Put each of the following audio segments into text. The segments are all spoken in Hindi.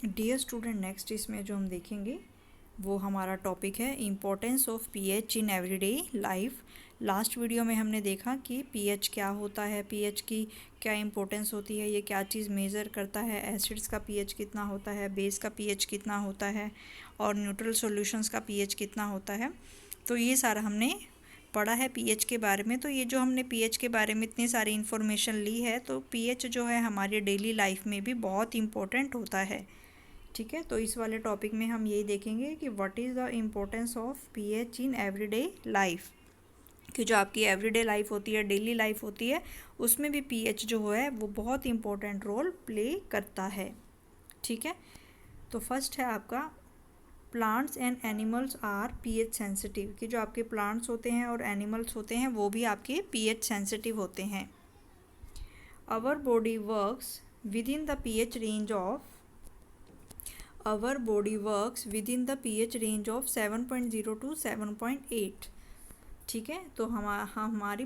डियर स्टूडेंट, नेक्स्ट इसमें जो हम देखेंगे वो हमारा टॉपिक है importance of pH in everyday life. Last video में हमने देखा कि पीएच क्या होता है, पीएच की क्या इम्पोर्टेंस होती है, ये क्या चीज़ मेज़र करता है, एसिड्स का पीएच कितना होता है, बेस का पीएच कितना होता है और न्यूट्रल सॉल्यूशंस का पीएच कितना होता है। तो ये सारा हमने पढ़ा है पीएच के बारे में। तो ये जो हमने पीएच के बारे में इतनी सारी इन्फॉर्मेशन ली है, तो पीएच जो है हमारी डेली लाइफ में भी बहुत इम्पोर्टेंट होता है। ठीक है, तो इस वाले टॉपिक में हम यही देखेंगे कि what is the importance of pH in everyday life, कि जो आपकी एवरीडे लाइफ होती है, डेली लाइफ होती है, उसमें भी पीएच जो है वो बहुत इम्पोर्टेंट रोल प्ले करता है। ठीक है, तो फर्स्ट है आपका plants and animals are pH sensitive, कि जो आपके प्लांट्स होते हैं और एनिमल्स होते हैं वो भी आपके पीएच सेंसिटिव होते हैं। Our body works within the pH range of Our body works within the pH range of 7.0 to 7.8। ठीक है, तो हमारी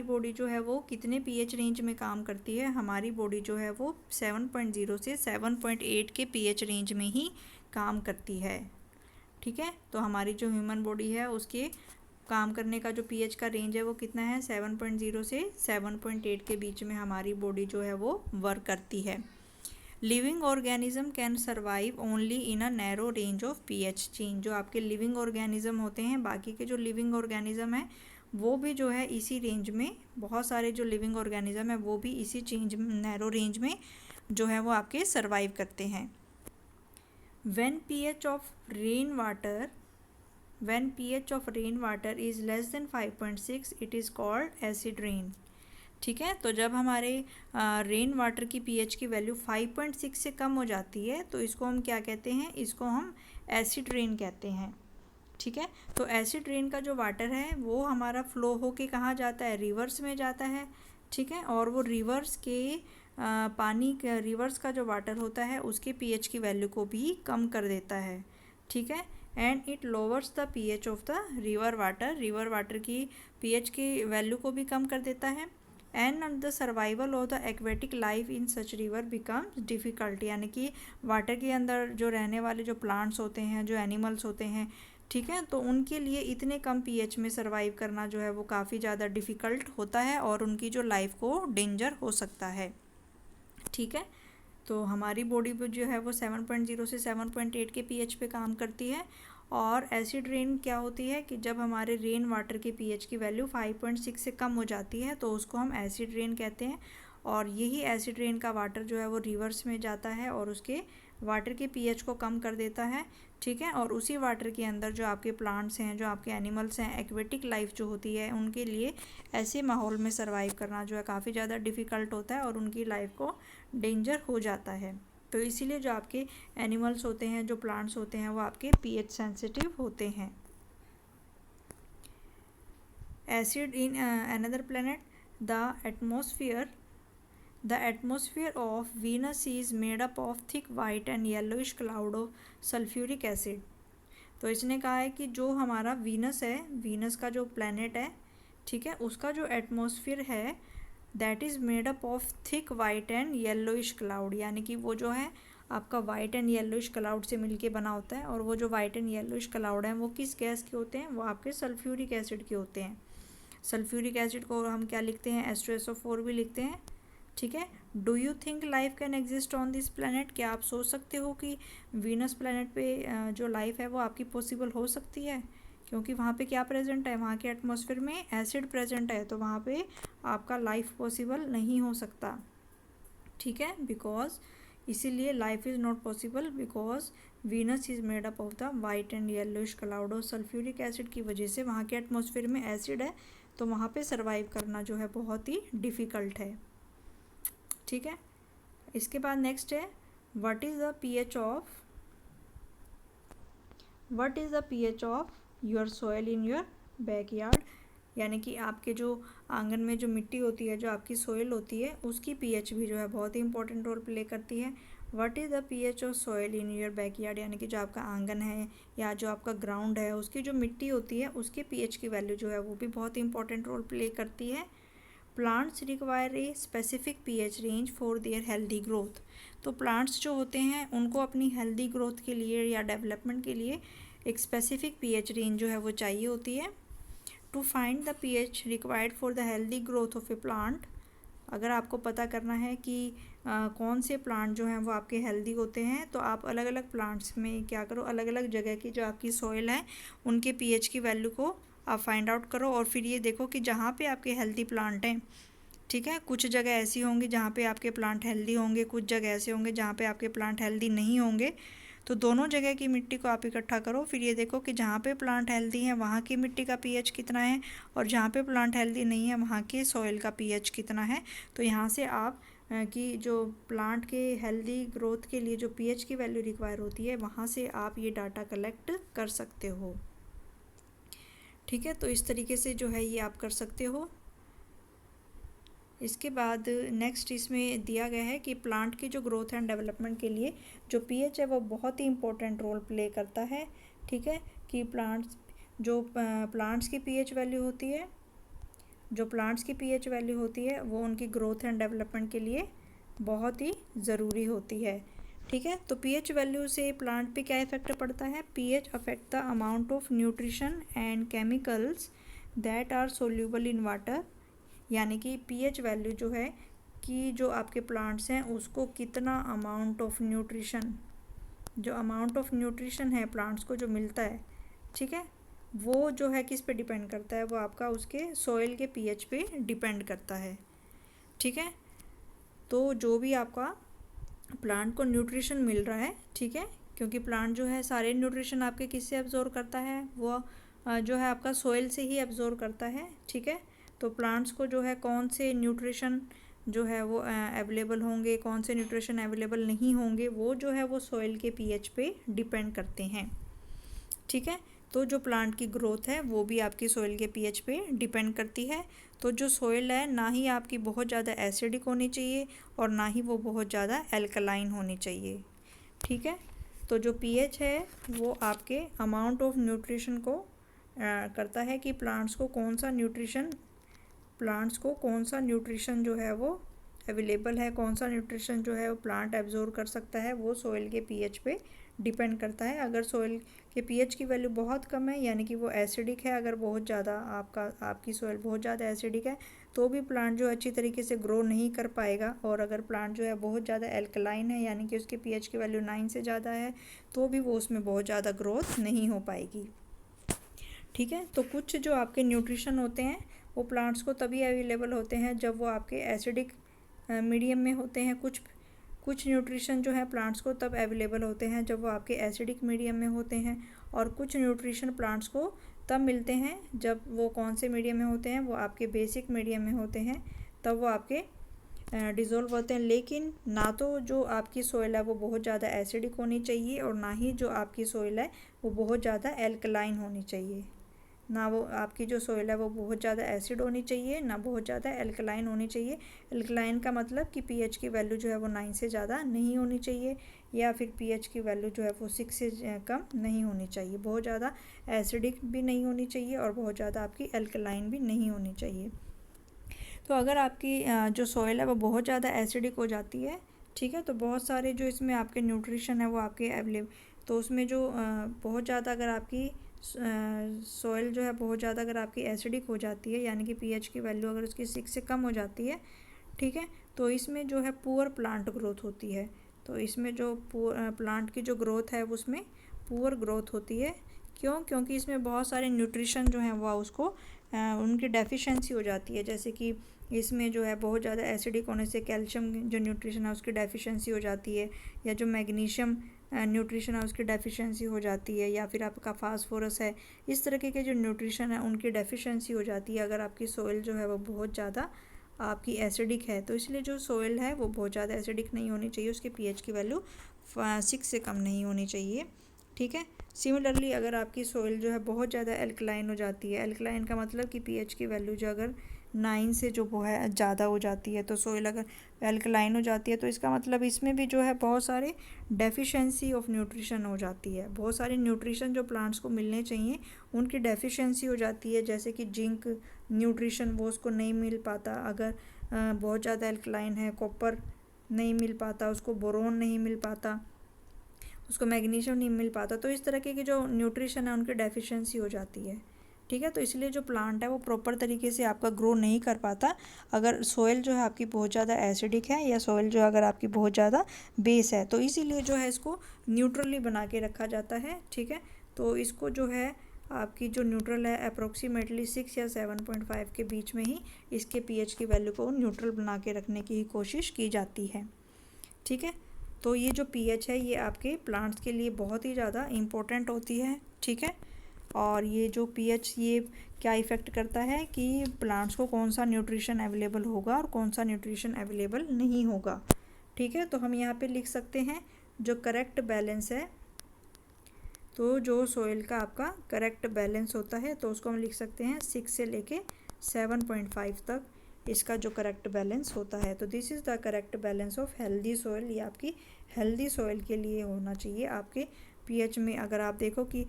बॉडी जो है वो कितने पीएच रेंज में काम करती है? हमारी बॉडी जो है वो 7.0 से 7.8 के पीएच रेंज में ही काम करती है। ठीक है, तो हमारी जो ह्यूमन बॉडी है उसके काम करने का जो पीएच का रेंज है वो कितना है? 7.0 से 7.8 के बीच में हमारी बॉडी जो है वो वर्क करती है। Living organism can survive only in a narrow range of pH change. जो आपके लिविंग ऑर्गेनिज्म होते हैं, बाकी के जो लिविंग ऑर्गेनिज्म हैं वो भी जो है इसी रेंज में, बहुत सारे जो लिविंग ऑर्गेनिज्म है वो भी इसी चेंज नैरो रेंज में जो है वो आपके सर्वाइव करते हैं। When pH of rain water is less than 5.6 it is called acid rain. ठीक है, तो जब हमारे रेन वाटर की पीएच की वैल्यू 5.6 से कम हो जाती है तो इसको हम क्या कहते हैं? इसको हम एसिड रेन कहते हैं। ठीक है, तो एसिड रेन का जो वाटर है वो हमारा फ्लो होके कहाँ जाता है? रिवर्स में जाता है। ठीक है, और वो रिवर्स का जो वाटर होता है उसके पीएच की वैल्यू को भी कम कर देता है। ठीक है, and it louvers the pH of the river water की पीएच की वैल्यू को भी कम कर देता है। And the survival of the aquatic life in such river becomes difficult, यानी कि वाटर के अंदर जो रहने वाले जो प्लांट्स होते हैं, जो एनिमल्स होते हैं, ठीक है, तो उनके लिए इतने कम पीएच में सर्वाइव करना जो है वो काफ़ी ज़्यादा डिफ़िकल्ट होता है और उनकी जो लाइफ को डेंजर हो सकता है। ठीक है, तो हमारी बॉडी जो है वो 7.0 से 7.8 के पीएच पे काम करती है। और एसिड रेन क्या होती है कि जब हमारे रेन वाटर की पीएच की वैल्यू 5.6 से कम हो जाती है तो उसको हम एसिड रेन कहते हैं। और यही एसिड रेन का वाटर जो है वो रिवर्स में जाता है और उसके वाटर के पीएच को कम कर देता है। ठीक है, और उसी वाटर के अंदर जो आपके प्लांट्स हैं, जो आपके एनिमल्स हैं, एक्वेटिक लाइफ जो होती है, उनके लिए ऐसे माहौल में सर्वाइव करना जो है काफ़ी ज़्यादा डिफ़िकल्ट होता है और उनकी लाइफ को डेंजर हो जाता है। तो इसीलिए जो आपके एनिमल्स होते हैं, जो प्लांट्स होते हैं, वो आपके पीएच सेंसिटिव होते हैं। Acid in another planet, the atmosphere of Venus is made up of thick white and yellowish cloud of sulphuric acid. तो इसने कहा है कि जो हमारा वीनस है, वीनस का जो प्लैनेट है, ठीक है, उसका जो एटमोसफियर है that is made up of thick white and yellowish cloud, यानी कि वो जो है आपका वाइट एंड येलोइश क्लाउड से मिलके बना होता है। और वो जो वाइट एंड येलोइश क्लाउड हैं वो किस गैस के होते हैं? वो आपके सल्फ्यूरिक एसिड के होते हैं। सल्फ्यूरिक एसिड को हम क्या लिखते हैं? H2SO4 भी लिखते हैं। ठीक है, do you think life can exist on this planet? क्या आप सोच सकते हो कि वीनस प्लैनेट पे जो लाइफ है वो आपकी पॉसिबल हो सकती है? क्योंकि वहाँ पे क्या प्रेजेंट है? वहाँ के एटमॉस्फेयर में एसिड प्रेजेंट है, तो वहाँ पे आपका लाइफ पॉसिबल नहीं हो सकता। ठीक है, बिकॉज इसीलिए life is not possible because Venus is made up of the white and yellowish cloud. और सल्फ्यूरिक एसिड की वजह से वहाँ के एटमॉस्फेयर में एसिड है, तो वहाँ पे सर्वाइव करना जो है बहुत ही डिफ़िकल्ट है। ठीक है, इसके बाद नेक्स्ट है what is the pH of your soil in your backyard, यानी कि आपके जो आंगन में जो मिट्टी होती है, जो आपकी सॉइल होती है, उसकी पीएच भी जो है बहुत ही इंपॉर्टेंट रोल प्ले करती है। What is the pH of soil in your backyard, यानी कि जो आपका आंगन है या जो आपका ग्राउंड है, उसकी जो मिट्टी होती है उसके पीएच की वैल्यू जो है वो भी बहुत इंपॉर्टेंट रोल प्ले करती है। Plants require a specific pH range for their healthy growth. तो प्लांट्स जो होते हैं उनको अपनी हेल्दी ग्रोथ के लिए या डेवलपमेंट के लिए एक स्पेसिफिक पीएच रेंज जो है वो चाहिए होती है। To find the pH required for the healthy growth of a plant, अगर आपको पता करना है कि कौन से प्लांट जो हैं वो आपके हेल्दी होते हैं, तो आप अलग अलग प्लांट्स में क्या करो, अलग अलग जगह की जो आपकी सॉइल है उनके पीएच की वैल्यू को आप फाइंड आउट करो। और फिर ये देखो कि जहाँ पे आपके हेल्दी प्लांट हैं, ठीक है, कुछ जगह ऐसी होंगी जहाँ पे आपके प्लांट हेल्दी होंगे, कुछ जगह ऐसे होंगे जहाँ पे आपके प्लांट हेल्दी नहीं होंगे। तो दोनों जगह की मिट्टी को आप इकट्ठा करो, फिर ये देखो कि जहाँ पे प्लांट हेल्दी हैं वहाँ की मिट्टी का पीएच कितना है और जहाँ पे प्लांट हेल्दी नहीं है वहाँ के सॉइल का पीएच कितना है। तो यहाँ से आप कि जो प्लांट के हेल्दी ग्रोथ के लिए जो पीएच की वैल्यू रिक्वायर होती है वहाँ से आप ये डाटा कलेक्ट कर सकते हो। ठीक है, तो इस तरीके से जो है ये आप कर सकते हो। इसके बाद नेक्स्ट इसमें दिया गया है कि प्लांट की जो ग्रोथ एंड डेवलपमेंट के लिए जो पीएच है वो बहुत ही इम्पोर्टेंट रोल प्ले करता है। ठीक है, कि प्लांट्स की पीएच वैल्यू होती है, जो प्लांट्स की पीएच वैल्यू होती है वो उनकी ग्रोथ एंड डेवलपमेंट के लिए बहुत ही ज़रूरी होती है। ठीक है, तो पीएच वैल्यू से प्लांट पे क्या इफेक्ट पड़ता है? PH affect the amount of nutrition and chemicals that are soluble in water, यानी कि पीएच वैल्यू जो है कि जो आपके प्लांट्स हैं उसको कितना अमाउंट ऑफ न्यूट्रिशन, जो अमाउंट ऑफ न्यूट्रिशन है प्लांट्स को जो मिलता है, ठीक है, वो जो है किस पे डिपेंड करता है? वो आपका उसके सॉइल के पीएच पे डिपेंड करता है। ठीक है, तो जो भी आपका प्लांट को न्यूट्रिशन मिल रहा है, ठीक है, क्योंकि प्लांट जो है सारे न्यूट्रिशन आपके किससे एब्जॉर्ब करता है? वो जो है आपका सॉइल से ही एब्जॉर्ब करता है। ठीक है, तो प्लांट्स को जो है कौन से न्यूट्रिशन जो है वो अवेलेबल होंगे, कौन से न्यूट्रिशन अवेलेबल नहीं होंगे, वो जो है वो सॉइल के पीएच पे डिपेंड करते हैं। ठीक है, तो जो प्लांट की ग्रोथ है वो भी आपकी सॉइल के पीएच पे डिपेंड करती है। तो जो सॉइल है ना ही आपकी बहुत ज़्यादा एसिडिक होनी चाहिए और ना ही वो बहुत ज़्यादा एल्कलाइन होनी चाहिए। ठीक है, तो जो पीएच है वो आपके अमाउंट ऑफ न्यूट्रिशन को करता है कि प्लांट्स को कौन सा न्यूट्रिशन जो है वो अवेलेबल है, कौन सा न्यूट्रिशन जो है वो प्लांट एब्जॉर्ब कर सकता है, वो सॉइल के पीएच पे डिपेंड करता है। अगर सॉइल के पीएच की वैल्यू बहुत कम है, यानी कि वो एसिडिक है, अगर बहुत ज़्यादा आपकी सॉइल बहुत ज़्यादा एसिडिक है तो भी प्लांट जो अच्छी तरीके से ग्रो नहीं कर पाएगा। और अगर प्लांट जो है बहुत ज़्यादा एल्कलाइन है, यानी कि उसके पीएच की वैल्यू 9 से ज़्यादा है, तो भी वो उसमें बहुत ज़्यादा ग्रोथ नहीं हो पाएगी। ठीक है, तो कुछ जो आपके न्यूट्रिशन होते हैं वो प्लांट्स को तभी अवेलेबल होते हैं जब वो आपके एसिडिक मीडियम में होते हैं। कुछ न्यूट्रिशन जो है प्लांट्स को तब अवेलेबल होते हैं जब वो आपके एसिडिक मीडियम में होते हैं। और कुछ न्यूट्रिशन प्लांट्स को तब मिलते हैं जब वो कौन से मीडियम में होते हैं? वो आपके बेसिक मीडियम में होते हैं, तब वो आपके डिज़ोल्व होते हैं। लेकिन ना तो जो आपकी सॉइल है वो बहुत ज़्यादा एसिडिक होनी चाहिए और ना ही जो आपकी सॉइल है वो बहुत ज़्यादा एल्कलाइन होनी चाहिए। ना वो आपकी जो सॉइल है वो बहुत ज़्यादा एसिड होनी चाहिए, ना बहुत ज़्यादा एल्कलाइन होनी चाहिए। एल्कलाइन का मतलब कि पीएच की वैल्यू जो है वो 9 से ज़्यादा नहीं होनी चाहिए, या फिर पीएच की वैल्यू जो है वो 6 से कम नहीं होनी चाहिए। बहुत ज़्यादा एसिडिक भी नहीं होनी चाहिए और बहुत ज़्यादा आपकी एल्कलाइन भी नहीं होनी चाहिए। तो अगर आपकी जो सॉइल है वो बहुत ज़्यादा एसिडिक हो जाती है, ठीक है, तो बहुत सारे जो इसमें आपके न्यूट्रिशन है वो आपके अवेलेबल, तो उसमें जो बहुत ज़्यादा अगर आपकी सॉइल जो है बहुत ज़्यादा अगर आपकी एसिडिक हो जाती है, यानी कि पीएच की वैल्यू अगर उसकी 6 से कम हो जाती है, ठीक है, तो इसमें जो है पुअर प्लांट ग्रोथ होती है। तो इसमें जो प्लांट की जो ग्रोथ है उसमें पुअर ग्रोथ होती है। क्यों? क्योंकि इसमें बहुत सारे न्यूट्रिशन जो हैं वो उसको उनकी डेफिशिएंसी हो जाती है। जैसे कि इसमें जो है बहुत ज़्यादा एसिडिक होने से कैल्शियम जो न्यूट्रिशन है उसकी डेफिशिएंसी हो जाती है, या जो मैग्नीशियम न्यूट्रिशन है उसकी डेफिशिएंसी हो जाती है, या फिर आपका फास्फोरस है, इस तरीके के जो न्यूट्रिशन है उनकी डेफिशिएंसी हो जाती है अगर आपकी सॉइल जो है वो बहुत ज़्यादा आपकी एसिडिक है। तो इसलिए जो सॉइल है वो बहुत ज़्यादा एसिडिक नहीं होनी चाहिए, उसके पीएच की वैल्यू 6 से कम नहीं होनी चाहिए। ठीक है, सिमिलरली अगर आपकी सॉइल जो है बहुत ज़्यादा एल्कलाइन हो जाती है, एल्कलाइन का मतलब कि पीएच की वैल्यू जो अगर 9 से जो वो है ज़्यादा हो जाती है, तो सॉइल अगर एल्कलाइन हो जाती है तो इसका मतलब इसमें भी जो है बहुत सारे डेफिशिएंसी ऑफ न्यूट्रिशन हो जाती है। बहुत सारे न्यूट्रिशन जो प्लांट्स को मिलने चाहिए उनकी डेफिशिएंसी हो जाती है, जैसे कि जिंक, न्यूट्रिशन वो उसको नहीं मिल पाता। अगर बहुत ज़्यादा एल्कलाइन है, कॉपर नहीं मिल पाता उसको, बोरोन नहीं मिल पाता उसको, मैग्नीशियम नहीं मिल पाता, तो इस तरह के जो न्यूट्रिशन है उनकी डेफिशिएंसी हो जाती है। ठीक है, तो इसलिए जो प्लांट है वो प्रॉपर तरीके से आपका ग्रो नहीं कर पाता अगर सोइल जो है आपकी बहुत ज़्यादा एसिडिक है, या सोइल जो अगर आपकी बहुत ज़्यादा बेस है। तो इसीलिए जो है इसको न्यूट्रली बना के रखा जाता है। ठीक है, तो इसको जो है आपकी जो न्यूट्रल है अप्रोक्सीमेटली 6 या 7.5 के बीच में ही इसके पीएच की वैल्यू को न्यूट्रल बना के रखने की ही कोशिश की जाती है। ठीक है, तो ये जो पीएच है ये आपके प्लांट्स के लिए बहुत ही ज़्यादा इम्पोर्टेंट होती है। ठीक है, और ये जो पीएच ये क्या इफ़ेक्ट करता है कि प्लांट्स को कौन सा न्यूट्रिशन अवेलेबल होगा और कौन सा न्यूट्रिशन अवेलेबल नहीं होगा। ठीक है, तो हम यहाँ पे लिख सकते हैं जो करेक्ट बैलेंस है, तो जो सोइल का आपका करेक्ट बैलेंस होता है तो उसको हम लिख सकते हैं 6 से लेके 7.5 तक इसका जो करेक्ट बैलेंस होता है। तो this is the correct balance of healthy soil. ये आपकी हेल्दी सोइल के लिए होना चाहिए आपके पीएच में। अगर आप देखो कि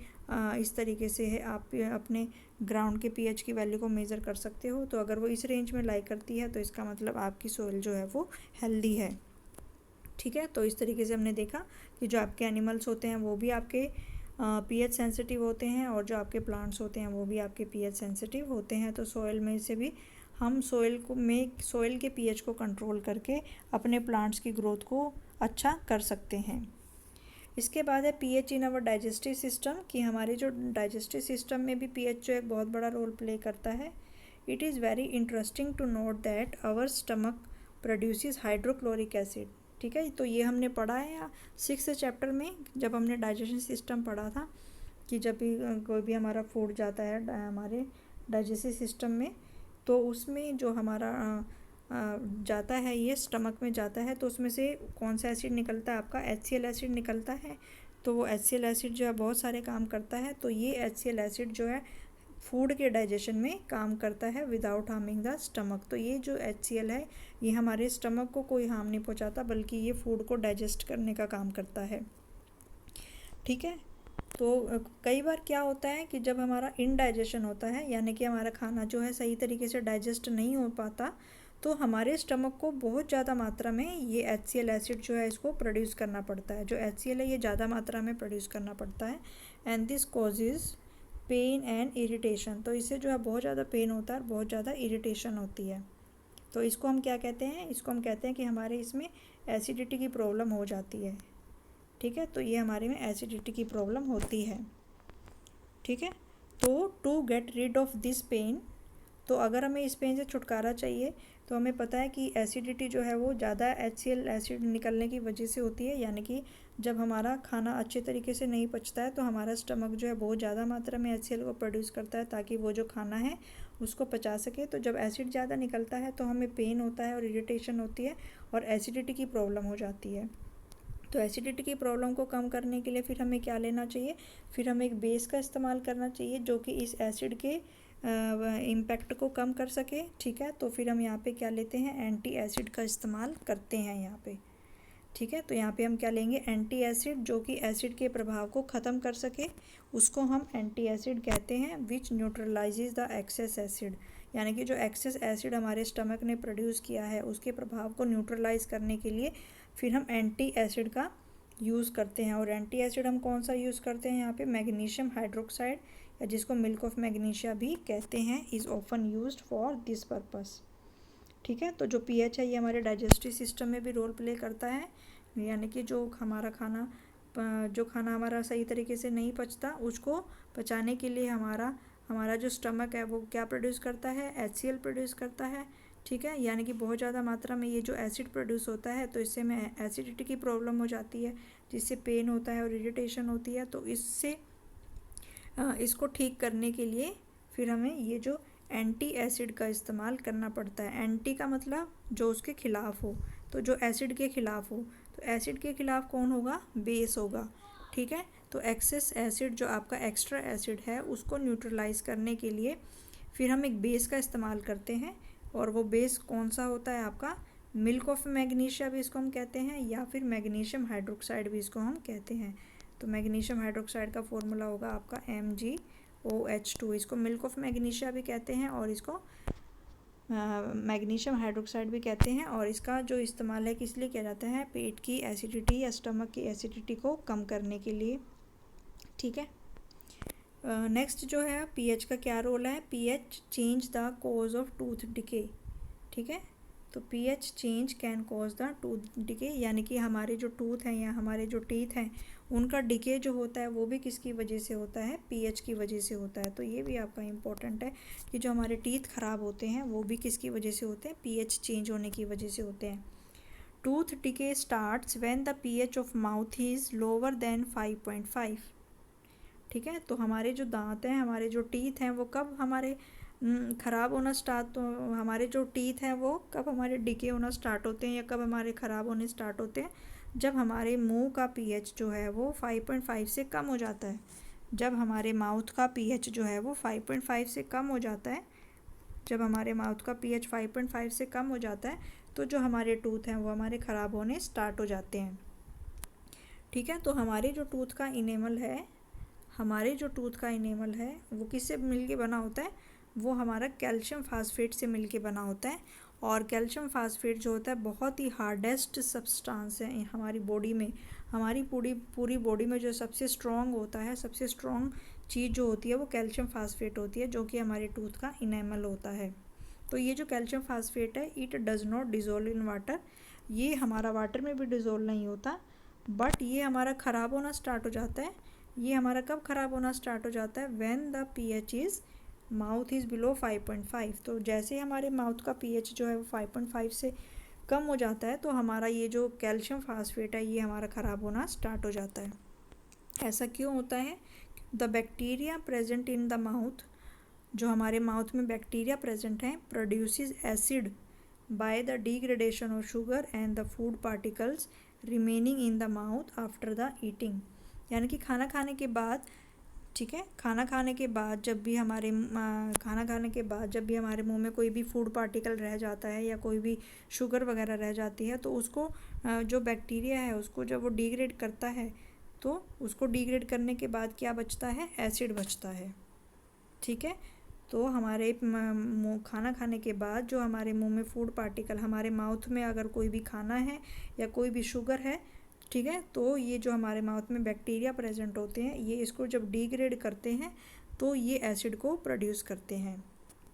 इस तरीके से है, आप अपने ग्राउंड के पीएच की वैल्यू को मेज़र कर सकते हो, तो अगर वो इस रेंज में लाई करती है तो इसका मतलब आपकी सोइल जो है वो हेल्दी है। ठीक है, तो इस तरीके से हमने देखा कि जो आपके एनिमल्स होते हैं वो भी आपके पीएच सेंसिटिव होते हैं, और जो आपके प्लांट्स होते हैं वो भी आपके पीएच सेंसिटिव होते हैं। तो सोइल में से भी हम सोइल के पीएच को कंट्रोल करके अपने प्लांट्स की ग्रोथ को अच्छा कर सकते हैं। इसके बाद है पीएच इन अवर डाइजेस्टिव सिस्टम, कि हमारे जो डाइजेस्टिव सिस्टम में भी पीएच जो एक बहुत बड़ा रोल प्ले करता है। It is very interesting to note that our stomach produces hydrochloric acid. ठीक है, तो ये हमने पढ़ा है 6th चैप्टर में जब हमने डाइजेशन सिस्टम पढ़ा था, कि जब भी कोई भी हमारा फूड जाता है हमारे डाइजेस्टिव सिस्टम में, तो उसमें जो हमारा जाता है, ये स्टमक में जाता है, तो उसमें से कौन सा एसिड निकलता है आपका HCl एसिड निकलता है। तो वो HCl एसिड जो है बहुत सारे काम करता है। तो ये HCl एसिड जो है फूड के डाइजेशन में काम करता है विदाउट हार्मिंग द स्टमक। तो ये जो HCl है ये हमारे स्टमक को कोई हार्म नहीं पहुंचाता, बल्कि ये फूड को डाइजेस्ट करने का काम करता है। ठीक है, तो कई बार क्या होता है कि जब हमारा इनडाइजेशन होता है, यानी कि हमारा खाना जो है सही तरीके से डाइजेस्ट नहीं हो पाता, तो हमारे स्टमक को बहुत ज़्यादा मात्रा में ये HCl एसिड जो है इसको प्रोड्यूस करना पड़ता है। जो HCl है ये ज़्यादा मात्रा में प्रोड्यूस करना पड़ता है, and this causes pain and irritation. तो इससे जो है बहुत ज़्यादा पेन होता है और बहुत ज़्यादा इरिटेशन होती है। तो इसको हम क्या कहते हैं, इसको हम कहते हैं कि हमारे इसमें एसिडिटी की प्रॉब्लम हो जाती है। ठीक है, तो ये हमारे में एसिडिटी की प्रॉब्लम होती है। ठीक है, तो to get rid of this pain, तो अगर हमें इस पेन से छुटकारा चाहिए तो हमें पता है कि एसिडिटी जो है वो ज़्यादा HCl एसिड निकलने की वजह से होती है। यानी कि जब हमारा खाना अच्छे तरीके से नहीं पचता है तो हमारा स्टमक जो है बहुत ज़्यादा मात्रा में HCl को प्रोड्यूस करता है ताकि वो जो खाना है उसको पचा सके। तो जब एसिड ज़्यादा निकलता है तो हमें पेन होता है और इरिटेशन होती है और एसिडिटी की प्रॉब्लम हो जाती है। तो एसिडिटी की प्रॉब्लम को कम करने के लिए फिर हमें क्या लेना चाहिए, फिर हमें एक बेस का इस्तेमाल करना चाहिए जो कि इस एसिड के इम्पैक्ट को कम कर सके। ठीक है, तो फिर हम यहाँ पे क्या लेते हैं, एंटी एसिड का इस्तेमाल करते हैं यहाँ पे। ठीक है, तो यहाँ पे हम क्या लेंगे, एंटी एसिड, जो कि एसिड के प्रभाव को ख़त्म कर सके, उसको हम एंटी एसिड कहते हैं, विच न्यूट्रलाइजेज द एक्सेस एसिड। यानी कि जो एक्सेस एसिड हमारे स्टमक ने प्रोड्यूस किया है उसके प्रभाव को न्यूट्रलाइज करने के लिए फिर हम एंटी एसिड का यूज़ करते हैं। और एंटी एसिड हम कौन सा यूज़ करते हैं यहाँ पे, मैग्नीशियम हाइड्रोक्साइड, या जिसको मिल्क ऑफ मैग्नीशिया भी कहते हैं, is often used for this purpose. ठीक है, तो जो पीएच है ये हमारे डाइजेस्टिव सिस्टम में भी रोल प्ले करता है। यानी कि जो हमारा खाना हमारा सही तरीके से नहीं पचता उसको पचाने के लिए हमारा जो स्टमक है वो क्या प्रोड्यूस करता है, HCl प्रोड्यूस करता है। ठीक है, यानी कि बहुत ज़्यादा मात्रा में ये जो एसिड प्रोड्यूस होता है तो इससे में एसिडिटी की प्रॉब्लम हो जाती है, जिससे पेन होता है और इरिटेशन होती है। तो इसको ठीक करने के लिए फिर हमें ये जो एंटी एसिड का इस्तेमाल करना पड़ता है। एंटी का मतलब जो उसके खिलाफ हो, तो जो एसिड के खिलाफ हो, तो एसिड के खिलाफ कौन होगा, बेस होगा। ठीक है, तो एक्सेस एसिड जो आपका एक्स्ट्रा एसिड है उसको न्यूट्रलाइज करने के लिए फिर हम एक बेस का इस्तेमाल करते हैं। और वो बेस कौन सा होता है आपका, मिल्क ऑफ मैग्नीशिया भी इसको हम कहते हैं, या फिर मैग्नीशियम हाइड्रोक्साइड भी इसको हम कहते हैं। तो मैग्नीशियम हाइड्रोक्साइड का फॉर्मूला होगा आपका OH2। इसको मिल्क ऑफ मैग्नीशिया भी कहते हैं और इसको मैग्नीशियम हाइड्रोक्साइड भी कहते हैं। और इसका जो इस्तेमाल है किस लिए किया जाता है, पेट की एसिडिटी या स्टमक की एसिडिटी को कम करने के लिए। ठीक है, नेक्स्ट जो है पीएच का क्या रोल है। PH change the cause of tooth decay. ठीक है, तो pH change can cause the tooth decay, यानी कि हमारे जो टूथ हैं या हमारे जो टीथ हैं उनका डिके जो होता है वो भी किसकी वजह से होता है, पीएच की वजह से होता है। तो ये भी आपका इम्पोर्टेंट है कि जो हमारे टीथ ख़राब होते हैं वो भी किसकी वजह से होते हैं, पीएच चेंज होने की वजह से होते हैं। Tooth decay starts when the pH of mouth is lower than 5.5। ठीक है, तो हमारे जो दांत हैं, हमारे जो टीथ हैं वो कब हमारे ख़राब होना स्टार्ट, तो हमारे जो टीथ हैं वो कब हमारे डिके होना स्टार्ट होते हैं या कब हमारे ख़राब होने स्टार्ट होते हैं, जब हमारे मुंह का पीएच जो है वो 5.5 से कम हो जाता है। जब हमारे माउथ का पीएच जो है वो 5.5 से कम हो जाता है, जब हमारे माउथ का पीएच 5.5 से कम हो जाता है तो जो हमारे टूथ हैं वो हमारे ख़राब होने स्टार्ट हो जाते हैं। ठीक है, तो हमारे जो टूथ का इनेमल है, हमारे जो टूथ का इनेमल है वो किससे मिलके बना होता है, वो हमारा कैल्शियम फास्फेट से मिलके बना होता है। और कैल्शियम फास्फेट जो होता है बहुत ही हार्डेस्ट सब्सटेंस है हमारी बॉडी में। हमारी पूरी बॉडी में जो सबसे स्ट्रॉन्ग होता है, सबसे स्ट्रॉन्ग चीज़ जो होती है वो कैल्शियम फास्फेट होती है, जो कि हमारे टूथ का इनेमल होता है। तो ये जो कैल्शियम फास्फेट है, it does not dissolve in water, ये हमारा वाटर में भी डिज़ोल्व नहीं होता, बट ये हमारा ख़राब होना स्टार्ट हो जाता है। ये हमारा कब ख़राब होना स्टार्ट हो जाता है, when the pH is mouth is below 5.5। तो जैसे ही हमारे माउथ का पीएच जो है वो 5.5 से कम हो जाता है तो हमारा ये जो कैल्शियम फास्फेट है ये हमारा ख़राब होना स्टार्ट हो जाता है। ऐसा क्यों होता है, the bacteria present in the mouth, जो हमारे माउथ में बैक्टीरिया प्रेजेंट हैं, produces acid by the degradation of sugar and the food particles remaining in the mouth after the eating. यानी कि खाना खाने के बाद, ठीक है, खाना खाने के बाद जब भी हमारे मुंह में कोई भी फूड पार्टिकल रह जाता है या कोई भी शुगर वगैरह रह जाती है तो उसको जो बैक्टीरिया है उसको जब वो डिग्रेड करता है तो उसको डिग्रेड करने के बाद क्या बचता है, एसिड बचता है। ठीक है, तो हमारे खाना खाने के बाद जो हमारे मुंह में फूड पार्टिकल, हमारे माउथ में अगर कोई भी खाना है या कोई भी शुगर है, ठीक है, तो ये जो हमारे माउथ में बैक्टीरिया प्रेजेंट होते हैं ये इसको जब डिग्रेड करते हैं तो ये एसिड को प्रोड्यूस करते हैं।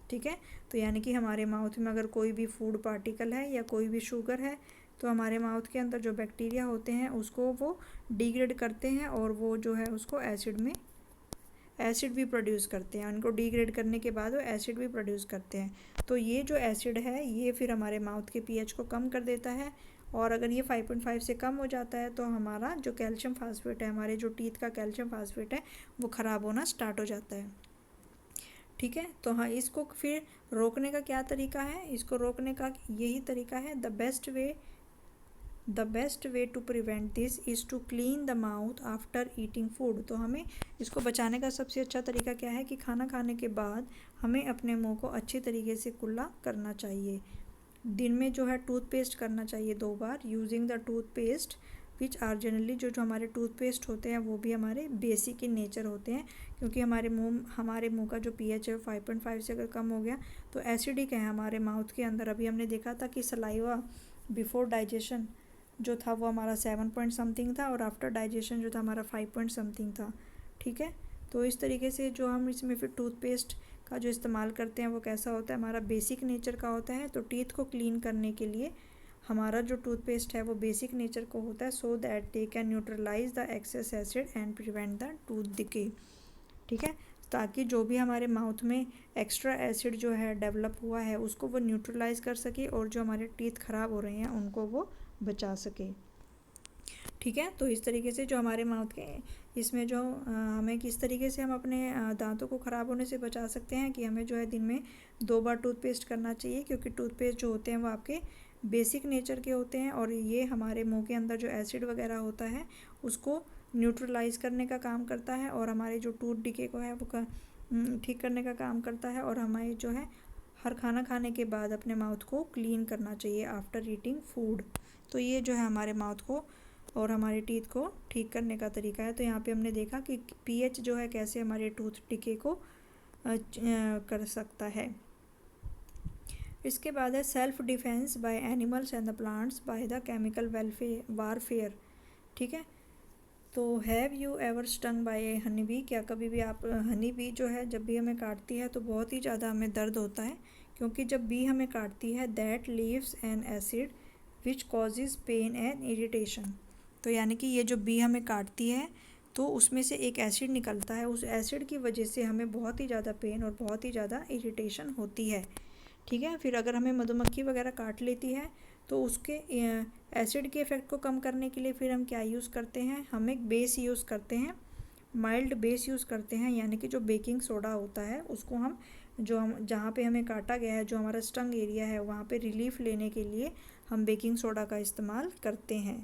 ठीक है, तो यानी कि हमारे माउथ में अगर कोई भी फूड पार्टिकल है या कोई भी शुगर है तो हमारे माउथ के अंदर जो बैक्टीरिया होते हैं उसको वो डिग्रेड करते हैं और वो जो है उसको एसिड भी प्रोड्यूस करते हैं। उनको डिग्रेड करने के बाद वो एसिड भी प्रोड्यूस करते हैं। तो ये जो एसिड है ये फिर हमारे माउथ के पीएच को कम कर देता है और अगर ये 5.5 से कम हो जाता है तो हमारा जो कैल्शियम फास्फेट है, हमारे जो टीथ का कैल्शियम फास्फेट है वो ख़राब होना स्टार्ट हो जाता है। ठीक है, तो हाँ, इसको फिर रोकने का क्या तरीका है, इसको रोकने का यही तरीका है, the best way to prevent this is to clean the mouth after eating food. तो हमें इसको बचाने का सबसे अच्छा तरीका क्या है कि खाना खाने के बाद हमें अपने मुंह को अच्छी तरीके से कुल्ला करना चाहिए। दिन में जो है टूथपेस्ट करना चाहिए 2 बार, using the toothpaste which are generally, जो हमारे टूथपेस्ट होते हैं वो भी हमारे बेसिक इन नेचर होते हैं, क्योंकि हमारे मुंह का जो पीएच है 5.5 से अगर कम हो गया तो एसिडिक है हमारे माउथ के अंदर। अभी हमने देखा था कि सलाइवा बिफोर डाइजेशन जो था वो हमारा 7 पॉइंट समथिंग था और आफ्टर डाइजेशन जो था हमारा 5 पॉइंट समथिंग था। ठीक है, तो इस तरीके से जो हम इसमें फिर टूथपेस्ट का जो इस्तेमाल करते हैं वो कैसा होता है, हमारा बेसिक नेचर का होता है। तो टीथ को क्लीन करने के लिए हमारा जो टूथपेस्ट है वो बेसिक नेचर को होता है, so that they can neutralise the excess acid and prevent the tooth decay. ठीक है, ताकि जो भी हमारे माउथ में एक्स्ट्रा एसिड जो है डेवलप हुआ है उसको वो न्यूट्रलाइज कर सके और जो हमारे टीथ ख़राब हो रहे हैं उनको वो बचा सके। ठीक है, तो इस तरीके से जो हमारे माउथ के इसमें जो हमें किस तरीके से हम अपने दांतों को ख़राब होने से बचा सकते हैं कि हमें जो है दिन में 2 बार टूथपेस्ट करना चाहिए, क्योंकि टूथपेस्ट जो होते हैं वो आपके बेसिक नेचर के होते हैं और ये हमारे मुंह के अंदर जो एसिड वगैरह होता है उसको न्यूट्रलाइज करने का काम करता है और हमारे जो टूथ डिके को है वो ठीक करने का काम करता है। और हमें जो है हर खाना खाने के बाद अपने माउथ को क्लीन करना चाहिए आफ्टर ईटिंग फूड। तो ये जो है हमारे माउथ को और हमारे टीथ को ठीक करने का तरीका है। तो यहाँ पे हमने देखा कि पीएच जो है कैसे हमारे टूथ डिके को कर सकता है। इसके बाद है self defence by animals and the plants by the chemical warfare. ठीक है, तो have you ever stung by a honey bee, क्या कभी भी आप हनी बी जो है जब भी हमें काटती है तो बहुत ही ज़्यादा हमें दर्द होता है, क्योंकि जब बी हमें काटती है that leaves an acid which causes pain and irritation. तो यानी कि ये जो बी हमें काटती है तो उसमें से एक एसिड निकलता है, उस एसिड की वजह से हमें बहुत ही ज़्यादा पेन और बहुत ही ज़्यादा इरिटेशन होती है। ठीक है, फिर अगर हमें मधुमक्खी वगैरह काट लेती है तो उसके एसिड के इफ़ेक्ट को कम करने के लिए फिर हम क्या यूज़ करते हैं, हम एक बेस यूज़ करते हैं, माइल्ड बेस यूज़ करते हैं, यानी कि जो बेकिंग सोडा होता है उसको हम जहाँ पे हमें काटा गया है, जो हमारा स्टंग एरिया है वहाँ पे रिलीफ लेने के लिए हम बेकिंग सोडा का इस्तेमाल करते हैं।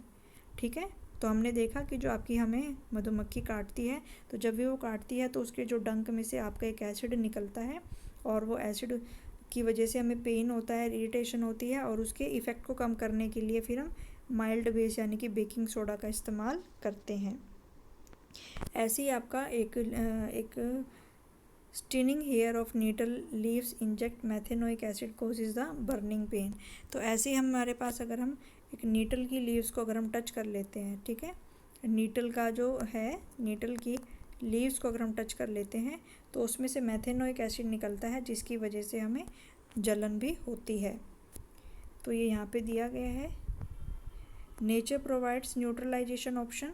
ठीक है, तो हमने देखा कि जो आपकी हमें मधुमक्खी काटती है तो जब भी वो काटती है तो उसके जो डंक में से आपका एक एसिड निकलता है और वो एसिड की वजह से हमें पेन होता है, इरिटेशन होती है, और उसके इफ़ेक्ट को कम करने के लिए फिर हम माइल्ड बेस यानी कि बेकिंग सोडा का इस्तेमाल करते हैं। ऐसे ही आपका एक stinging hair of nettle leaves inject methanoic acid causes the burning pain. तो ऐसे ही हमारे पास अगर हम एक नीटल की लीव्स को अगर हम टच कर लेते हैं, ठीक है, नीटल का जो है, नीटल की लीव्स को अगर हम टच कर लेते हैं तो उसमें से मैथेनोइक एसिड निकलता है जिसकी वजह से हमें जलन भी होती है। तो ये यहाँ पे दिया गया है, नेचर प्रोवाइड्स न्यूट्रलाइजेशन ऑप्शन।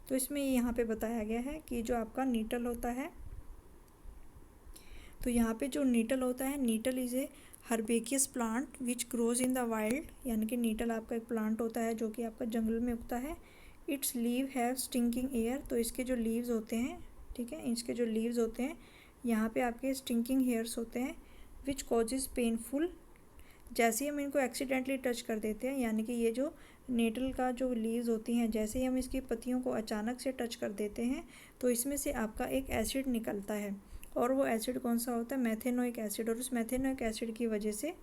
तो इसमें यहाँ पे बताया गया है कि जो आपका नीटल होता है, तो यहाँ पे जो नीटल होता है, nettle is a herbaceous plant which grows in the wild, यानी कि नीटल आपका एक प्लांट होता है जो कि आपका जंगल में उगता है। It's leave have stinking air, तो इसके जो लीव्स होते हैं, ठीक है, इसके जो लीव्स होते हैं यहाँ पे आपके स्टिंकिंग हेयर्स होते हैं, विच कॉजेज पेनफुल। जैसे ही हम इनको एक्सीडेंटली टच कर देते हैं, यानी कि ये जो नेटल का जो लीव्स होती हैं, जैसे ही हम इसकी पत्तियों को अचानक से टच कर देते हैं तो इसमें से आपका एक एसिड निकलता है, और वो एसिड कौन सा होता है, मैथेनोइक एसिड। और उस मैथेनोइक एसिड की वजह से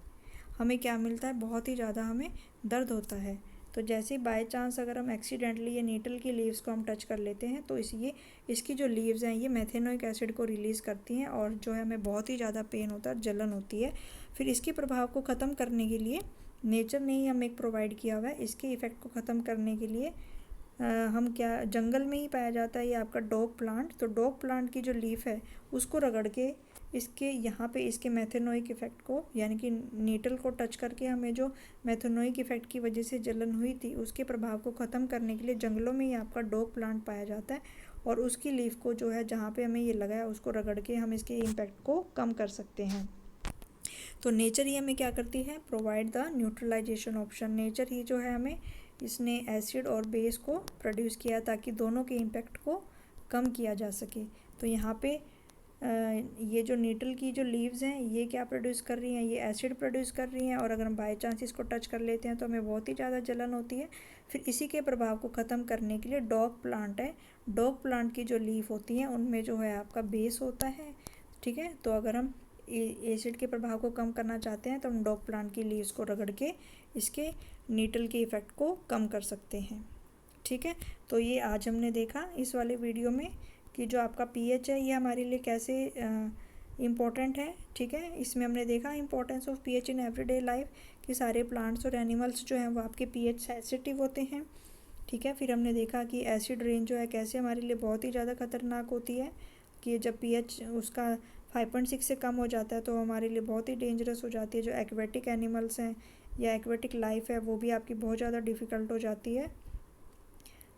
हमें क्या मिलता है, बहुत ही ज़्यादा हमें दर्द होता है। तो जैसे बाय चांस अगर हम एक्सीडेंटली ये नीटल की लीव्स को हम टच कर लेते हैं तो इसकी जो लीव्स हैं ये मैथेनोइक एसिड को रिलीज़ करती हैं, और जो है हमें बहुत ही ज़्यादा पेन होता है, जलन होती है। फिर इसके प्रभाव को ख़त्म करने के लिए नेचर ने ही हमें एक प्रोवाइड किया हुआ है, इसके इफ़ेक्ट को ख़त्म करने के लिए हम क्या, जंगल में ही पाया जाता है ये आपका डॉग प्लांट। तो डॉग प्लांट की जो लीफ है उसको रगड़ के इसके यहाँ पे इसके मैथेनोइक इफ़ेक्ट को, यानी कि नीटल को टच करके हमें जो मैथेनोइक इफ़ेक्ट की वजह से जलन हुई थी उसके प्रभाव को ख़त्म करने के लिए जंगलों में ही आपका डॉग प्लांट पाया जाता है, और उसकी लीफ को जो है जहाँ पे हमें ये लगा है उसको रगड़ के हम इसके इम्पैक्ट को कम कर सकते हैं। तो नेचर ही हमें क्या करती है, provide the neutralisation option. Nature ही जो है हमें इसने एसिड और बेस को प्रोड्यूस किया ताकि दोनों के इम्पैक्ट को कम किया जा सके। तो यहाँ पे ये जो नीटल की जो लीव्स हैं ये क्या प्रोड्यूस कर रही हैं, ये एसिड प्रोड्यूस कर रही हैं, और अगर हम बाई चांस इसको टच कर लेते हैं तो हमें बहुत ही ज़्यादा जलन होती है। फिर इसी के प्रभाव को ख़त्म करने के लिए डॉग प्लांट है, डॉग प्लांट की जो लीफ होती हैं उनमें जो है आपका बेस होता है। ठीक है, तो अगर हम एसिड के प्रभाव को कम करना चाहते हैं तो हम डॉग प्लांट की लीव्स को रगड़ के इसके नीटल के इफ़ेक्ट को कम कर सकते हैं। ठीक है, तो ये आज हमने देखा इस वाले वीडियो में कि जो आपका पीएच है ये हमारे लिए कैसे इम्पोर्टेंट है। ठीक है, इसमें हमने देखा importance of pH in everyday life, कि सारे प्लांट्स और एनिमल्स जो हैं वो आपके पीएच सेंसिटिव होते हैं। ठीक है, फिर हमने देखा कि एसिड रेन जो है कैसे हमारे लिए बहुत ही ज़्यादा ख़तरनाक होती है, कि जब पीएच उसका 5.6 से कम हो जाता है तो हमारे लिए बहुत ही डेंजरस हो जाती है। जो एक्वेटिक एनिमल्स हैं या एक्वेटिक लाइफ है वो भी आपकी बहुत ज़्यादा डिफ़िकल्ट हो जाती है।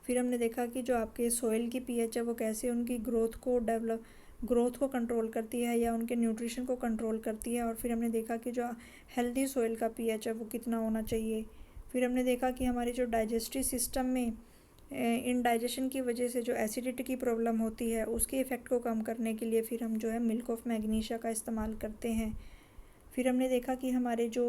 फिर हमने देखा कि जो आपके सोइल की पीएच है वो कैसे उनकी ग्रोथ को कंट्रोल करती है या उनके न्यूट्रिशन को कंट्रोल करती है। और फिर हमने देखा कि जो हेल्दी सोइल का पीएच है वो कितना होना चाहिए। फिर हमने देखा कि हमारे जो डाइजेस्टिव सिस्टम में इनडाइजेशन की वजह से जो एसिडिटी की प्रॉब्लम होती है उसके इफ़ेक्ट को कम करने के लिए फिर हम जो है मिल्क ऑफ मैग्नीशिया का इस्तेमाल करते हैं। फिर हमने देखा कि हमारे जो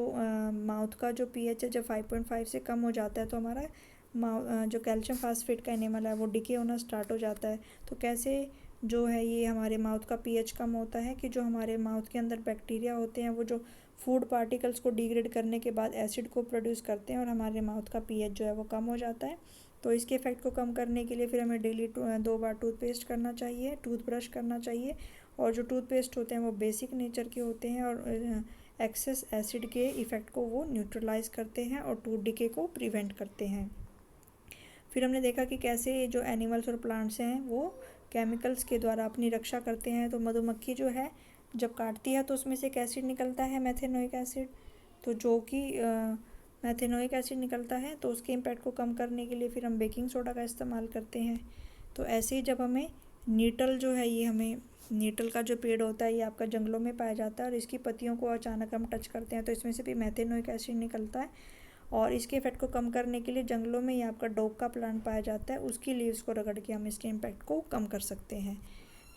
माउथ का जो पीएच है जब 5.5 से कम हो जाता है तो हमारा जो कैल्शियम फास्फेट का एनिमल है वो डिके होना स्टार्ट हो जाता है। तो कैसे जो है ये हमारे माउथ का पीएच कम होता है कि जो हमारे माउथ के अंदर बैक्टीरिया होते हैं वो जो फूड पार्टिकल्स को डिग्रेड करने के बाद एसिड को प्रोड्यूस करते हैं और हमारे माउथ का पीएच जो है वो कम हो जाता है। तो इसके इफेक्ट को कम करने के लिए फिर हमें डेली 2 बार टूथपेस्ट करना चाहिए, टूथब्रश करना चाहिए। और जो टूथपेस्ट होते हैं वो बेसिक नेचर के होते हैं और एक्सेस एसिड के इफ़ेक्ट को वो न्यूट्रलाइज करते हैं और टूथ डिके को प्रिवेंट करते हैं। फिर हमने देखा कि कैसे जो एनिमल्स और प्लांट्स हैं वो केमिकल्स के द्वारा अपनी रक्षा करते हैं। तो मधुमक्खी जो है जब काटती है तो उसमें से एक एसिड निकलता है मेथेनोइक एसिड, तो जो कि मेथेनोइक एसिड निकलता है तो उसके इम्पैक्ट को कम करने के लिए फिर हम बेकिंग सोडा का इस्तेमाल करते हैं। तो ऐसे ही जब हमें नीटल जो है, ये हमें नीटल का जो पेड़ होता है ये आपका जंगलों में पाया जाता है और इसकी पत्तियों को अचानक हम टच करते हैं तो इसमें से भी मेथेनोइक एसिड निकलता है और इसके इफेक्ट को कम करने के लिए जंगलों में ये आपका डोक का प्लांट पाया जाता है, उसकी लीव्स को रगड़ के हम इसके इम्पैक्ट को कम कर सकते हैं।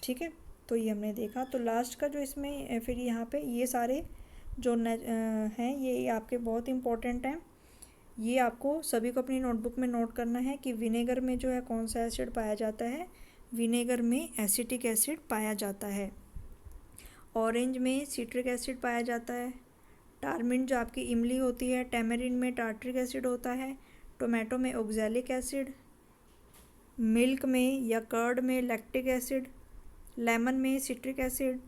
ठीक है, तो ये हमने देखा। तो लास्ट का जो इसमें फिर यहाँ पे ये सारे जो हैं ये आपके बहुत इंपॉर्टेंट हैं। ये आपको सभी को अपनी नोटबुक में नोट करना है कि विनेगर में जो है कौन सा एसिड पाया जाता है। विनेगर में एसिटिक एसिड पाया जाता है, ऑरेंज में सिट्रिक एसिड पाया जाता है, टारमिन जो आपकी इमली होती है, टैमरिन में टार्ट्रिक एसिड होता है, टोमेटो में ऑक्सैलिक एसिड, मिल्क में या कर्ड में लैक्टिक एसिड, लेमन में सिट्रिक एसिड,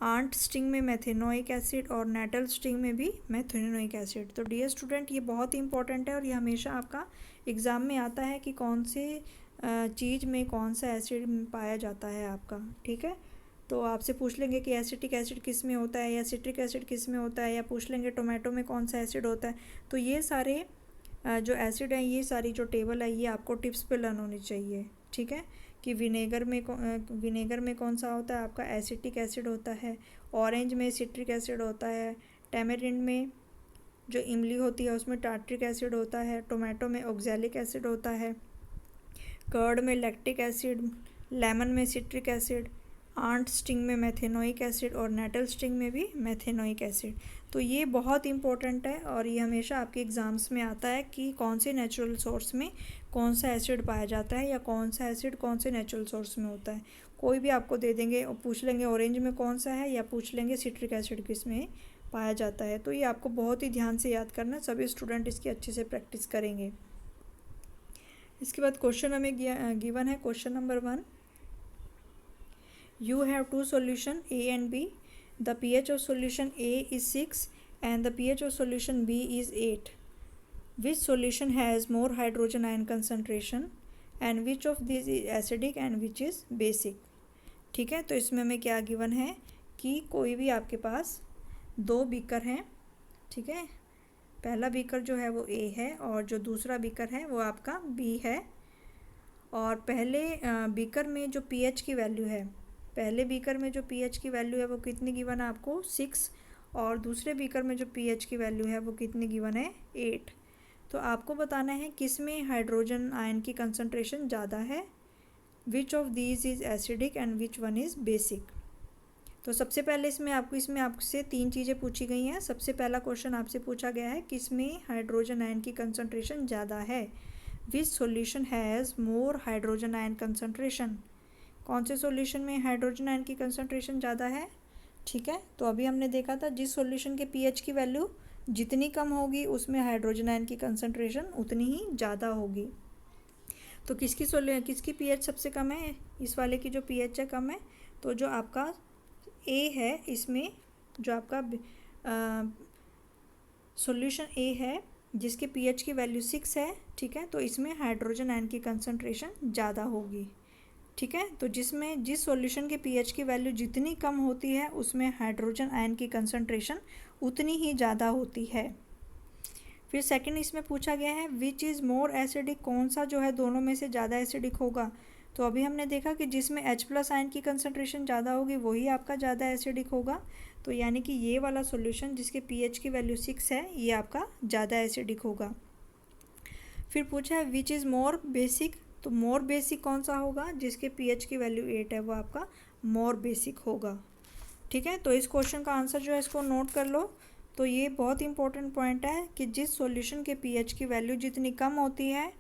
आंट स्टिंग में मेथेनोइक एसिड और नेटल स्टिंग में भी मेथेनोइक एसिड। तो डियर स्टूडेंट ये बहुत ही इंपॉर्टेंट है और ये हमेशा आपका एग्ज़ाम में आता है कि कौन से चीज़ में कौन सा एसिड पाया जाता है आपका। ठीक है, तो आपसे पूछ लेंगे कि एसिटिक एसिड किस में होता है या सिट्रिक एसिड किस में होता है, या पूछ लेंगे टोमेटो में कौन सा एसिड होता है। तो ये सारे जो एसिड हैं, ये सारी जो टेबल है ये आपको टिप्स पे लर्न होनी चाहिए। ठीक है, कि विनेगर में कौन सा होता है आपका एसिटिक एसिड होता है, ऑरेंज में सिट्रिक एसिड होता है, टैमरिंड में जो इमली होती है उसमें टार्ट्रिक एसिड होता है, टोमेटो में ऑक्सैलिक एसिड होता है, कर्ड में लैक्टिक एसिड, लेमन में सिट्रिक एसिड, आंट स्टिंग में मेथेनोइक एसिड और नेटल स्टिंग में भी मेथेनोइक एसिड। तो ये बहुत इंपॉर्टेंट है और ये हमेशा आपके एग्ज़ाम्स में आता है कि कौन से नेचुरल सोर्स में कौन सा एसिड पाया जाता है या कौन सा एसिड कौन से नेचुरल सोर्स में होता है। कोई भी आपको दे देंगे और पूछ लेंगे ऑरेंज में कौन सा है या पूछ लेंगे सिट्रिक एसिड किस में पाया जाता है। तो ये आपको बहुत ही ध्यान से याद करना, सभी स्टूडेंट इसकी अच्छे से प्रैक्टिस करेंगे। इसके बाद क्वेश्चन हमें गिवन है question number 1। You have two solution A and B. The pH of solution A is 6 and the pH of solution B is 8. Which solution has more hydrogen ion concentration and which of these is acidic and which is basic? ठीक है, तो इसमें हमें क्या गिवन है कि कोई भी आपके पास 2 बीकर हैं। ठीक है, पहला बीकर जो है वो A है और जो दूसरा बीकर है वो आपका B है। और पहले बीकर में जो pH की वैल्यू है, पहले बीकर में जो pH की वैल्यू है वो कितनी गिवन है आपको 6 और दूसरे बीकर में जो pH की वैल्यू है वो कितनी गिवन है 8। तो आपको बताना है किस में हाइड्रोजन आयन की कंसंट्रेशन ज़्यादा है, which of these is acidic and which one is basic. तो सबसे पहले इसमें आपसे 3 चीज़ें पूछी गई हैं। सबसे पहला क्वेश्चन आपसे पूछा गया है किस में हाइड्रोजन आयन की कंसंट्रेशन ज़्यादा है, which solution has more hydrogen ion concentration, कौन से सॉल्यूशन में हाइड्रोजन आयन की कंसंट्रेशन ज़्यादा है। ठीक है, तो अभी हमने देखा था जिस सॉल्यूशन के पीएच की वैल्यू जितनी कम होगी उसमें हाइड्रोजन आयन की कंसंट्रेशन उतनी ही ज़्यादा होगी। तो किसकी पीएच सबसे कम है, इस वाले की जो पीएच है कम है, तो जो आपका ए है इसमें जो आपका सॉल्यूशन ए है जिसके पीएच की वैल्यू 6 है। ठीक है, तो इसमें हाइड्रोजन आयन की कंसंट्रेशन ज़्यादा होगी। ठीक है, तो जिस सॉल्यूशन के पीएच की वैल्यू जितनी कम होती है उसमें हाइड्रोजन आयन की कंसंट्रेशन उतनी ही ज़्यादा होती है। फिर सेकंड इसमें पूछा गया है विच इज़ मोर एसिडिक, कौन सा जो है दोनों में से ज़्यादा एसिडिक होगा। तो अभी हमने देखा कि जिसमें H+ आयन की कंसंट्रेशन ज़्यादा होगी वही आपका ज़्यादा एसिडिक होगा। तो यानी कि ये वाला सॉल्यूशन जिसके पीएच की वैल्यू 6 है ये आपका ज़्यादा एसिडिक होगा। फिर पूछा है विच इज़ मोर बेसिक, तो मोर बेसिक कौन सा होगा, जिसके पीएच की वैल्यू 8 है वो आपका मोर बेसिक होगा। ठीक है, तो इस क्वेश्चन का आंसर जो है इसको नोट कर लो। तो ये बहुत इंपॉर्टेंट पॉइंट है कि जिस सॉल्यूशन के पीएच की वैल्यू जितनी कम होती है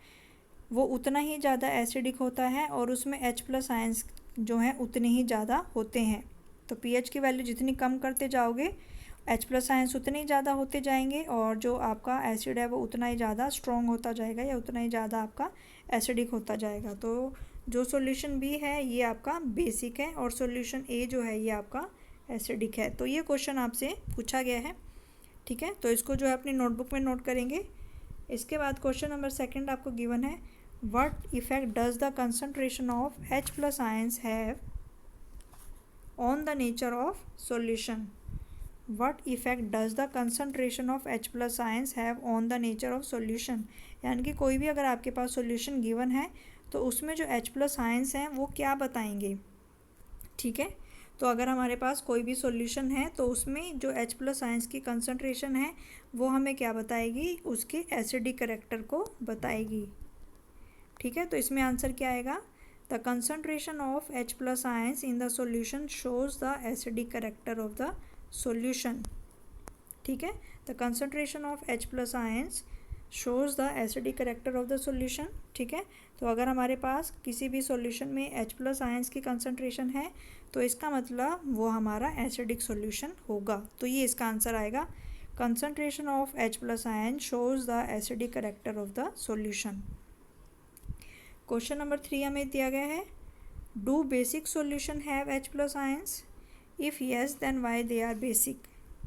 वो उतना ही ज़्यादा एसिडिक होता है और उसमें H+ आयंस जो हैं उतने ही ज़्यादा होते हैं। तो पीएच की वैल्यू जितनी कम करते जाओगे H+ आयंस उतने ही ज़्यादा होते जाएंगे और जो आपका एसिड है वो उतना ही ज़्यादा स्ट्रॉन्ग होता जाएगा या उतना ही ज़्यादा आपका एसिडिक होता जाएगा। तो जो सॉल्यूशन बी है ये आपका बेसिक है और सॉल्यूशन ए जो है ये आपका एसिडिक है। तो ये क्वेश्चन आपसे पूछा गया है, ठीक है। तो इसको जो है अपनी नोटबुक में नोट करेंगे। इसके बाद क्वेश्चन नंबर सेकंड आपको गिवन है, what effect does the concentration of H+ ions have on the nature of solution. What effect does the concentration of H+ ions have on the nature of solution। यानी कि कोई भी अगर आपके पास सॉल्यूशन गिवन है तो उसमें जो H+ आयंस हैं वो क्या बताएंगे, ठीक है। तो अगर हमारे पास कोई भी सॉल्यूशन है तो उसमें जो H+ आयंस की कंसंट्रेशन है वो हमें क्या बताएगी, उसके एसिडिक कैरेक्टर को बताएगी, ठीक है। तो इसमें आंसर क्या आएगा, the concentration of H+ ions in the solution shows the acidic character of the solution, ठीक है। The concentration of H+ ions shows the acidic character of the solution, ठीक है। तो अगर हमारे पास किसी भी सॉल्यूशन में H+ आयंस की कंसंट्रेशन है तो इसका मतलब वो हमारा एसिडिक सॉल्यूशन होगा। तो ये इसका आंसर आएगा, concentration of H+ ion shows the acidic character of the solution. Question number 3 हमें दिया गया है, do basic solution have H+ ions, if yes then why they are basic,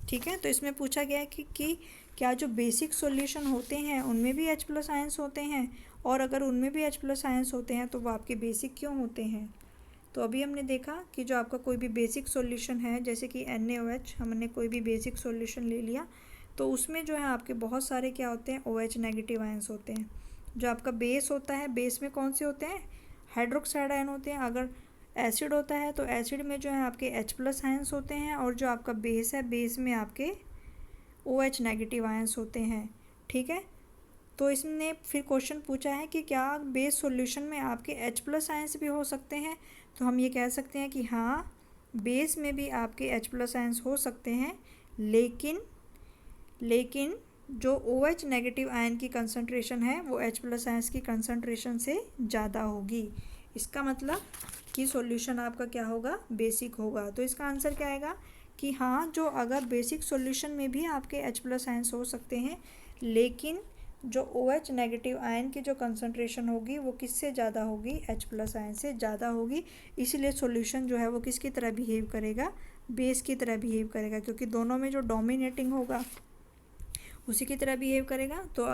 ठीक है। तो इसमें पूछा गया है कि क्या जो बेसिक सॉल्यूशन होते हैं उनमें भी H+ आयंस होते हैं, और अगर उनमें भी H+ आयंस होते हैं तो वो आपके बेसिक क्यों होते हैं। तो अभी हमने देखा कि जो आपका कोई भी बेसिक सॉल्यूशन है, जैसे कि NaOH, हमने कोई भी बेसिक सॉल्यूशन ले लिया तो उसमें जो है आपके बहुत सारे क्या होते हैं, OH नेगेटिव आयंस होते हैं। जो आपका बेस होता है, बेस में कौन से होते हैं, हाइड्रोक्साइड आयन होते हैं। अगर एसिड होता है तो एसिड में जो है आपके H+ आयंस होते हैं, और जो आपका बेस है, बेस में आपके OH नेगेटिव आयंस होते हैं, ठीक है। तो इसने फिर क्वेश्चन पूछा है कि क्या बेस सॉल्यूशन में आपके H+ आयंस भी हो सकते हैं। तो हम ये कह सकते हैं कि हाँ, बेस में भी आपके H+ आयंस हो सकते हैं, लेकिन जो OH नेगेटिव आयन की कंसंट्रेशन है वो H+ आयंस की कंसंट्रेशन से ज़्यादा होगी। इसका मतलब कि सॉल्यूशन आपका क्या होगा, बेसिक होगा। तो इसका आंसर क्या आएगा कि हाँ, जो अगर बेसिक सॉल्यूशन में भी आपके H+ आयंस हो सकते हैं, लेकिन जो OH नेगेटिव आयन की जो कंसंट्रेशन होगी वो किससे ज़्यादा होगी, H+ आयन से ज़्यादा होगी। इसलिए सॉल्यूशन जो है वो किसकी तरह बिहेव करेगा, बेस की तरह बिहेव करेगा, क्योंकि दोनों में जो डोमिनेटिंग होगा उसी की तरह बिहेव करेगा। तो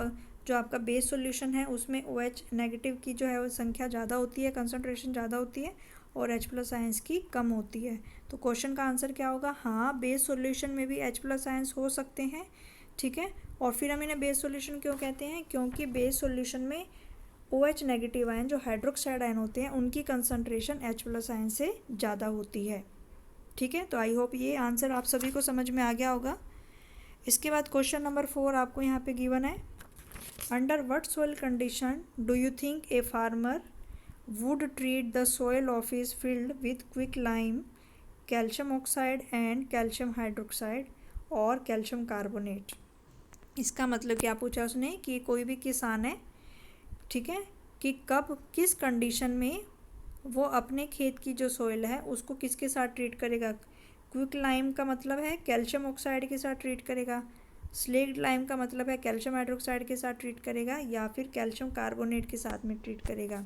जो आपका बेस सॉल्यूशन है उसमें OH नेगेटिव की जो है वो संख्या ज़्यादा होती है, कंसंट्रेशन ज़्यादा होती है, और H+ आयंस की कम होती है। तो क्वेश्चन का आंसर क्या होगा, हाँ, बेस सॉल्यूशन में भी H+ आयंस हो सकते हैं, ठीक है। और फिर हम इन्हें बेस सॉल्यूशन क्यों कहते हैं, क्योंकि बेस सॉल्यूशन में OH नेगेटिव आयन, जो हाइड्रोक्साइड आयन होते हैं, उनकी कंसंट्रेशन H+ आयन से ज़्यादा होती है, ठीक है। तो आई होप ये आंसर आप सभी को समझ में आ गया होगा। इसके बाद क्वेश्चन नंबर 4 आपको यहाँ पे गिवन है, under what soil condition do you think a farmer would treat the soil of his field with quick lime, calcium oxide and calcium hydroxide और कैल्शियम कार्बोनेट। इसका मतलब क्या पूछा उसने कि कोई भी किसान है, ठीक है, कि कब किस कंडीशन में वो अपने खेत की जो सॉइल है उसको किसके साथ ट्रीट करेगा। क्विक लाइम का मतलब है कैल्शियम ऑक्साइड के साथ ट्रीट करेगा, स्लेक्ड लाइम का मतलब है कैल्शियम हाइड्रोक्साइड के साथ ट्रीट करेगा, या फिर कैल्शियम कार्बोनेट के साथ में ट्रीट करेगा,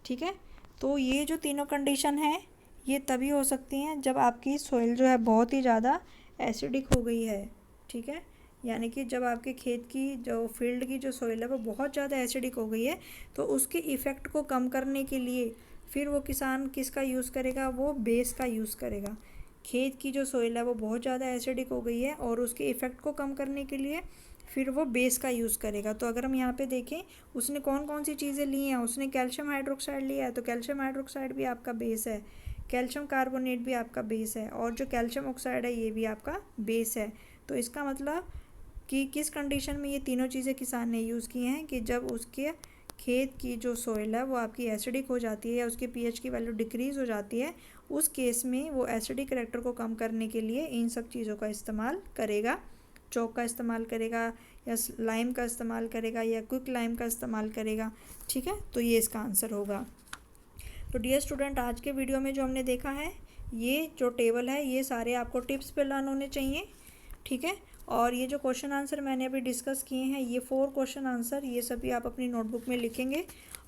ठीक है। तो ये जो तीनों कंडीशन है ये तभी हो सकती हैं जब आपकी सॉइल जो है बहुत ही ज़्यादा एसिडिक हो गई है, ठीक है। यानी कि जब आपके खेत की जो फील्ड की जो सॉइल है वो बहुत ज़्यादा एसिडिक हो गई है, तो उसके इफ़ेक्ट को कम करने के लिए फिर वो किसान किसका यूज़ करेगा, वो बेस का यूज़ करेगा। खेत की जो सॉइल है वो बहुत ज़्यादा एसिडिक हो गई है और उसके इफ़ेक्ट को कम करने के लिए फिर वो बेस का यूज़ करेगा। तो अगर हम यहाँ पे देखें उसने कौन कौन सी चीज़ें ली हैं, उसने कैल्शियम हाइड्रोक्साइड लिया है, तो कैल्शियम हाइड्रोक्साइड भी आपका बेस है, कैल्शियम कार्बोनेट भी आपका बेस है, और जो कैल्शियम ऑक्साइड है ये भी आपका बेस है। तो इसका मतलब कि किस कंडीशन में ये तीनों चीज़ें किसान ने यूज़ की हैं, कि जब उसके खेत की जो सॉइल है वो आपकी एसिडिक हो जाती है या उसके pH की वैल्यू डिक्रीज़ हो जाती है, उस केस में वो एसिडिक कैरेक्टर को कम करने के लिए इन सब चीज़ों का इस्तेमाल करेगा। चौक का इस्तेमाल करेगा, या लाइम का इस्तेमाल करेगा, या क्विक लाइम का इस्तेमाल करेगा, ठीक है। तो ये इसका आंसर होगा। तो डियर स्टूडेंट, आज के वीडियो में जो हमने देखा है, ये जो टेबल है ये सारे आपको टिप्स पे लर्न होने चाहिए। ठीक है। और ये जो क्वेश्चन आंसर मैंने अभी डिस्कस किए हैं, ये 4 क्वेश्चन आंसर, ये सभी आप अपनी नोटबुक में लिखेंगे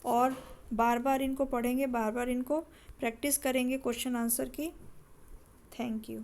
और बार बार इनको पढ़ेंगे, बार बार इनको प्रैक्टिस करेंगे क्वेश्चन आंसर की। Thank you.